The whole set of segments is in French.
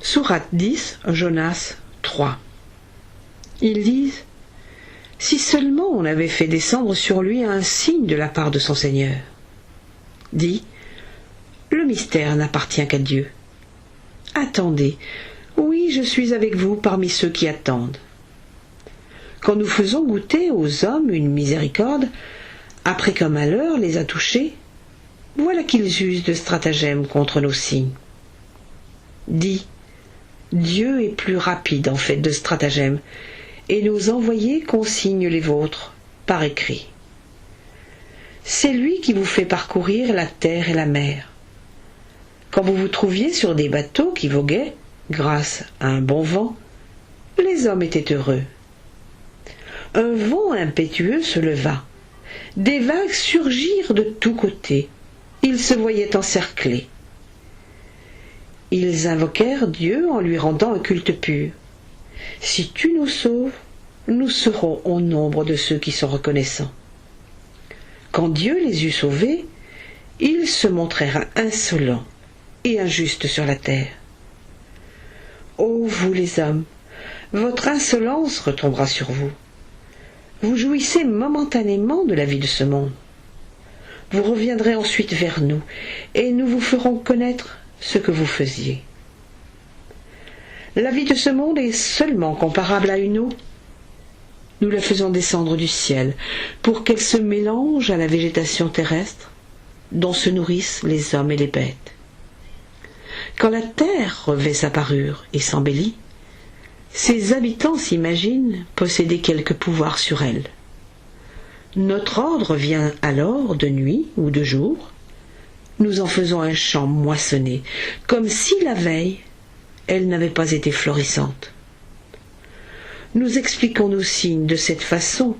Sourate 10, Jonas 3. Ils disent: si seulement on avait fait descendre sur lui un signe de la part de son Seigneur. Dis: le mystère n'appartient qu'à Dieu. Attendez, oui, je suis avec vous parmi ceux qui attendent. Quand nous faisons goûter aux hommes une miséricorde, après qu'un malheur les a touchés, voilà qu'ils usent de stratagèmes contre nos signes. Dis: Dieu est plus rapide en fait de stratagèmes, et nos envoyés consignent les vôtres par écrit. C'est lui qui vous fait parcourir la terre et la mer. Quand vous vous trouviez sur des bateaux qui voguaient, grâce à un bon vent, les hommes étaient heureux. Un vent impétueux se leva. Des vagues surgirent de tous côtés. Ils se voyaient encerclés. Ils invoquèrent Dieu en lui rendant un culte pur. Si tu nous sauves, nous serons au nombre de ceux qui sont reconnaissants. Quand Dieu les eut sauvés, ils se montrèrent insolents et injustes sur la terre. Ô vous les hommes, votre insolence retombera sur vous. Vous jouissez momentanément de la vie de ce monde. Vous reviendrez ensuite vers nous, et nous vous ferons connaître ce que vous faisiez. La vie de ce monde est seulement comparable à une eau. Nous la faisons descendre du ciel pour qu'elle se mélange à la végétation terrestre dont se nourrissent les hommes et les bêtes. Quand la terre revêt sa parure et s'embellit, ses habitants s'imaginent posséder quelque pouvoir sur elle. Notre ordre vient alors de nuit ou de jour. Nous en faisons un champ moissonné, comme si la veille, elle n'avait pas été florissante. Nous expliquons nos signes de cette façon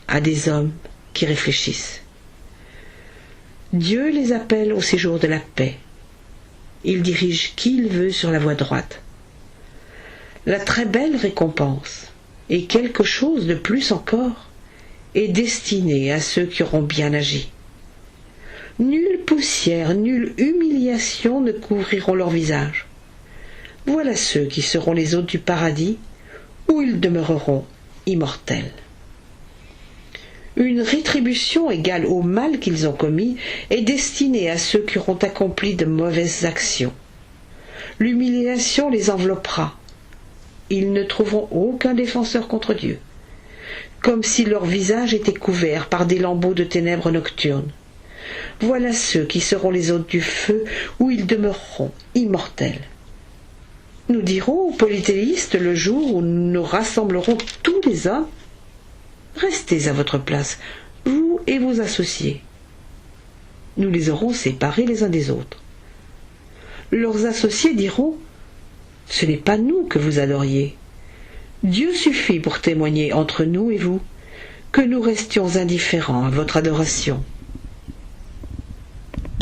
à des hommes qui réfléchissent. Dieu les appelle au séjour de la paix. Il dirige qui il veut sur la voie droite. La très belle récompense, et quelque chose de plus encore, est destinée à ceux qui auront bien agi. Nulle poussière, nulle humiliation ne couvriront leur visage. Voilà ceux qui seront les hôtes du paradis, où ils demeureront immortels. Une rétribution égale au mal qu'ils ont commis est destinée à ceux qui auront accompli de mauvaises actions. L'humiliation les enveloppera. Ils ne trouveront aucun défenseur contre Dieu, comme si leur visage était couvert par des lambeaux de ténèbres nocturnes. Voilà ceux qui seront les hôtes du feu, où ils demeureront immortels. Nous dirons aux polythéistes le jour où nous rassemblerons tous les hommes: restez à votre place, vous et vos associés. Nous les aurons séparés les uns des autres. Leurs associés diront: ce n'est pas nous que vous adoriez. Dieu suffit pour témoigner entre nous et vous que nous restions indifférents à votre adoration.